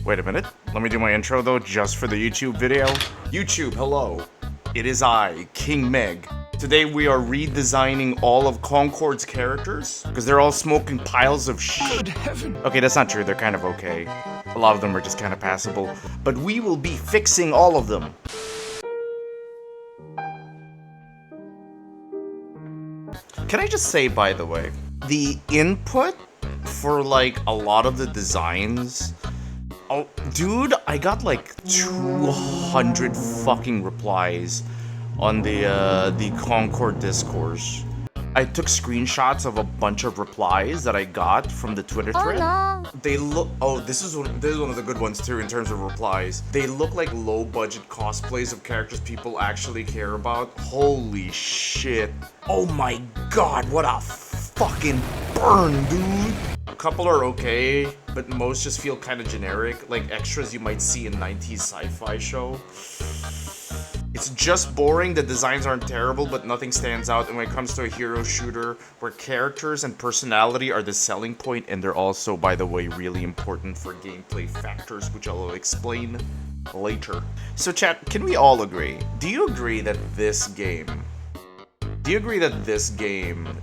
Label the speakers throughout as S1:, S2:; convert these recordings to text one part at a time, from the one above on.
S1: Wait a minute. Let me do my intro though, just for the YouTube video. YouTube, hello. It is I, King Meg. Today we are redesigning all of Concord's characters because they're all smoking piles of shit.
S2: Good heaven.
S1: Okay, that's not true. They're kind of okay. A lot of them are just kind of passable. But we will be fixing all of them. Can I just say, by the way, the input for like a lot of the designs. Oh, dude, I got like 200 fucking replies on the Concord discourse. I took screenshots of a bunch of replies that I got from the Twitter thread.
S3: Oh, no.
S1: They look. Oh, this is one of the good ones too in terms of replies. They look like low-budget cosplays of characters people actually care about. Holy shit! Oh my god, what a fucking burn, dude! A couple are okay, but most just feel kind of generic, like extras you might see in 90s sci-fi show. It's just boring, the designs aren't terrible, but nothing stands out. And when it comes to a hero shooter, where characters and personality are the selling point, and they're also, by the way, really important for gameplay factors, which I'll explain later. So chat, can we all agree? Do you agree that this game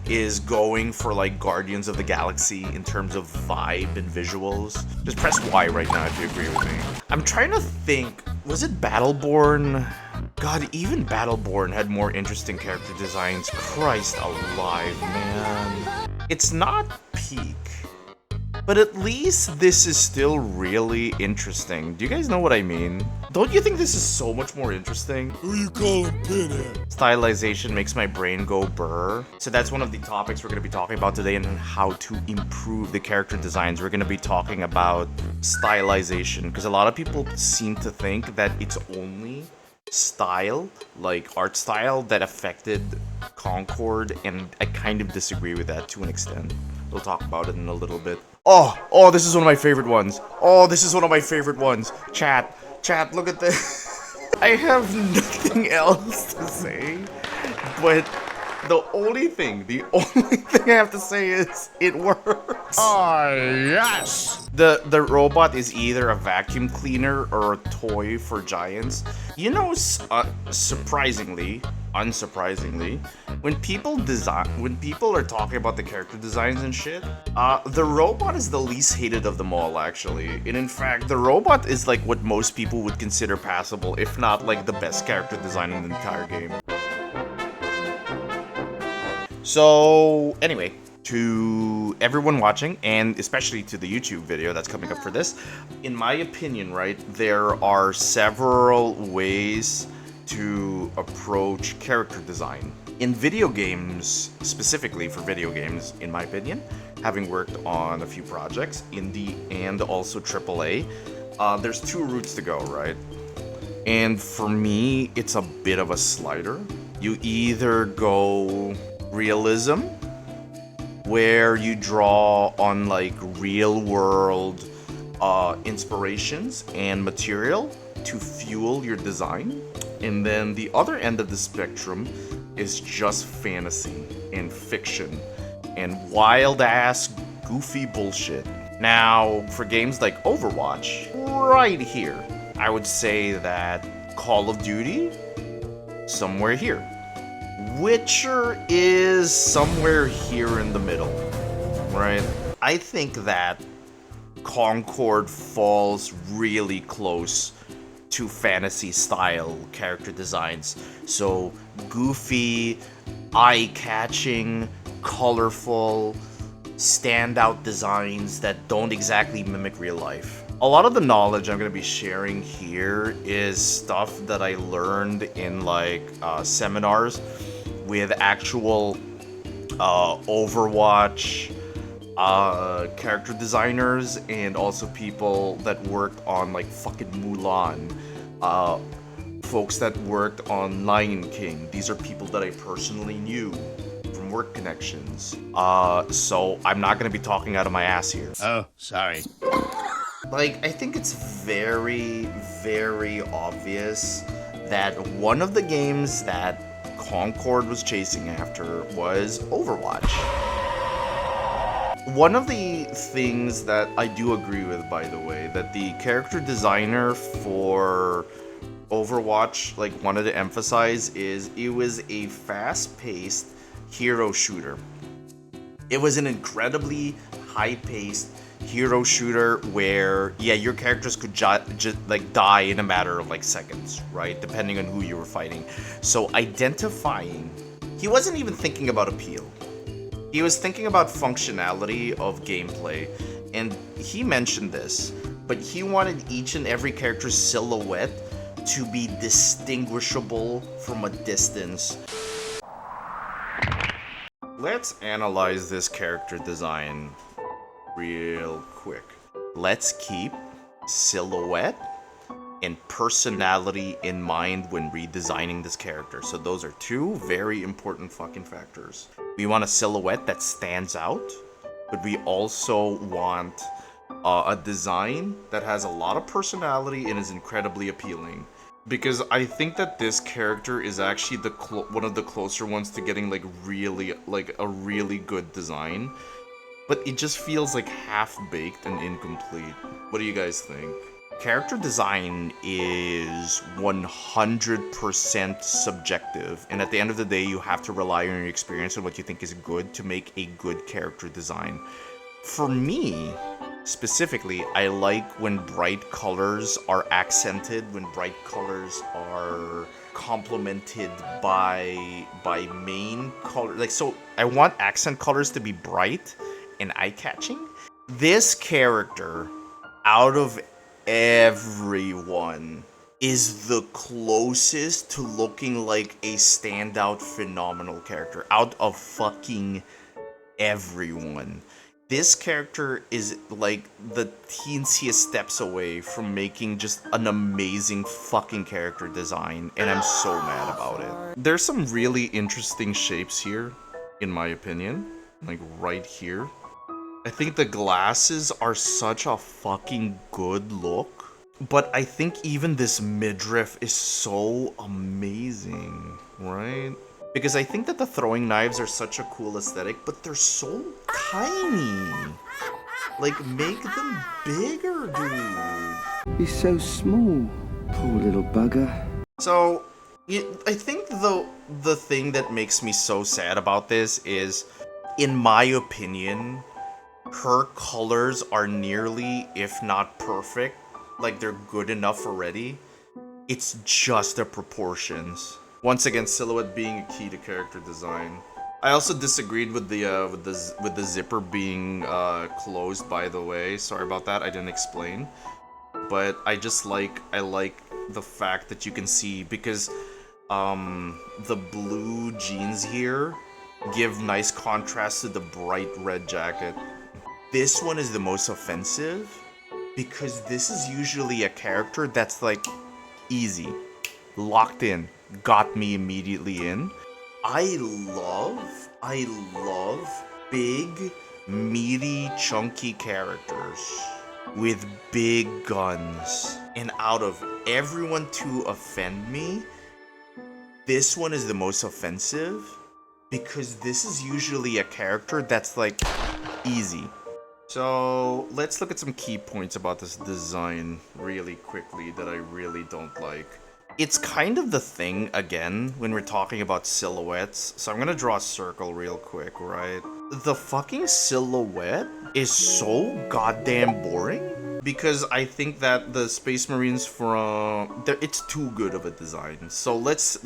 S1: is going for like Guardians of the Galaxy in terms of vibe and visuals? Just press Y right now if you agree with me. I'm trying to think, was it Battleborn? God, even Battleborn had more interesting character designs. Christ alive, man. It's not peak, but at least this is still really interesting. Do you guys know what I mean? Don't you think this is so much more interesting?
S2: Who you calling pinhead?
S1: Stylization makes my brain go burr. So that's one of the topics we're going to be talking about today, and how to improve the character designs. We're going to be talking about stylization, because a lot of people seem to think that it's only style, like art style, that affected Concord, and I kind of disagree with that to an extent. We'll talk about it in a little bit. Oh, this is one of my favorite ones. Oh, this is one of my favorite ones. Chat, look at this. I have nothing else to say, but the only thing I have to say is it works.
S2: Oh, yes!
S1: The robot is either a vacuum cleaner or a toy for giants. You know, unsurprisingly, when people are talking about the character designs and shit, the robot is the least hated of them all, actually. And in fact, the robot is like what most people would consider passable, if not like the best character design in the entire game. So, anyway, to everyone watching, and especially to the YouTube video that's coming up for this, in my opinion, right, there are several ways to approach character design. In video games, specifically for video games, in my opinion, having worked on a few projects, indie and also AAA, there's two routes to go, right? And for me, it's a bit of a slider. You either go realism, where you draw on like real world inspirations and material to fuel your design, and then the other end of the spectrum is just fantasy and fiction and wild ass goofy bullshit. Now, for games like Overwatch, right here, I would say that Call of Duty, somewhere here. Witcher is somewhere here in the middle, right? I think that Concord falls really close to fantasy style character designs. So goofy, eye-catching, colorful, standout designs that don't exactly mimic real life. A lot of the knowledge I'm going to be sharing here is stuff that I learned in like seminars with actual Overwatch character designers, and also people that worked on like fucking Mulan, folks that worked on Lion King. These are people that I personally knew from work connections. So I'm not gonna be talking out of my ass here.
S2: Oh, sorry.
S1: Like, I think it's very, very obvious that one of the games that Concord was chasing after was Overwatch. One of the things that I do agree with, by the way, that the character designer for Overwatch like wanted to emphasize is it was a fast-paced hero shooter. It was an incredibly high-paced hero shooter where, yeah, your characters could just like die in a matter of like seconds, right? Depending on who you were fighting. So identifying, he wasn't even thinking about appeal. He was thinking about functionality of gameplay, and he mentioned this, but he wanted each and every character's silhouette to be distinguishable from a distance. Let's analyze this character design real quick. Let's keep silhouette and personality in mind when redesigning this character. So those are two very important fucking factors. We want a silhouette that stands out, but we also want a design that has a lot of personality and is incredibly appealing. Because I think that this character is actually one of the closer ones to getting like a really good design, but it just feels like half-baked and incomplete. What do you guys think? Character design is 100% subjective, and at the end of the day, you have to rely on your experience and what you think is good to make a good character design. For me, specifically, I like when bright colors are accented, when bright colors are complemented by main color. Like, so I want accent colors to be bright and eye-catching. This character, out of everyone, is the closest to looking like a standout phenomenal character out of fucking everyone. This character is like the teensiest steps away from making just an amazing fucking character design, and I'm so mad about it. There's some really interesting shapes here, in my opinion, like right here. I think the glasses are such a fucking good look, but I think even this midriff is so amazing, right? Because I think that the throwing knives are such a cool aesthetic, but they're so tiny. Like, make them bigger, dude.
S3: He's so small. Poor little bugger.
S1: So, I think the thing that makes me so sad about this is, in my opinion, her colors are nearly, if not perfect, like they're good enough already. It's just the proportions. Once again, silhouette being a key to character design. I also disagreed with the zipper being closed, by the way. Sorry about that, I didn't explain. But I like the fact that you can see, because the blue jeans here give nice contrast to the bright red jacket. This one is the most offensive because this is usually a character that's like easy, locked in, got me immediately in. I love big, meaty, chunky characters with big guns. And out of everyone to offend me, this one is the most offensive because this is usually a character that's like easy. So let's look at some key points about this design really quickly that I really don't like. It's kind of the thing, again, when we're talking about silhouettes. So I'm gonna draw a circle real quick, right? The fucking silhouette is so goddamn boring because I think that the Space Marines it's too good of a design. So let's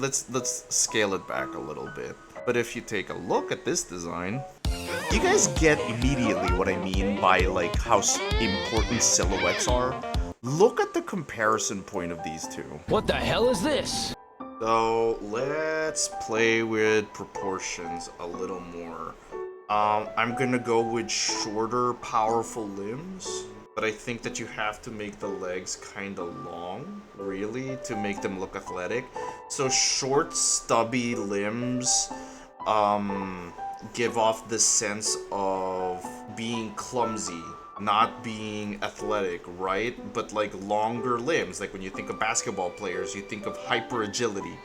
S1: scale it back a little bit. But if you take a look at this design, you guys get immediately what I mean by like how important silhouettes are. Look at the comparison point of these two.
S4: What the hell is this?
S1: So let's play with proportions a little more. I'm gonna go with shorter, powerful limbs, but I think that you have to make the legs kind of long, really, to make them look athletic. So short, stubby limbs give off the sense of being clumsy, not being athletic, right? But like longer limbs, like when you think of basketball players, you think of hyper agility,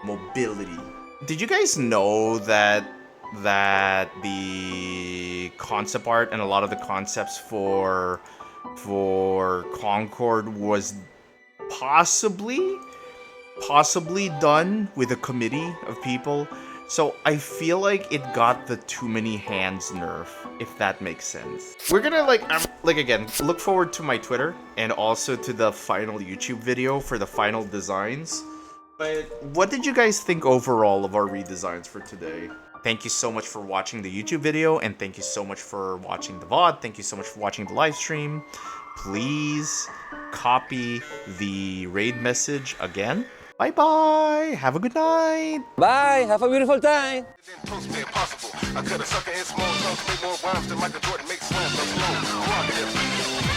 S1: mobility. Did you guys know that that the concept art and a lot of the concepts for Concord was possibly done with a committee of people. So I feel like it got the too many hands nerf, if that makes sense. We're gonna again, look forward to my Twitter and also to the final YouTube video for the final designs. But what did you guys think overall of our redesigns for today? Thank you so much for watching the YouTube video, and thank you so much for watching the VOD. Thank you so much for watching the live stream. Please copy the raid message again. Bye-bye. Have a good night.
S4: Bye. Have a beautiful time.
S5: I cut a sucker in small chunks, make more rhymes than Michael Jordan makes slams. I'm slow,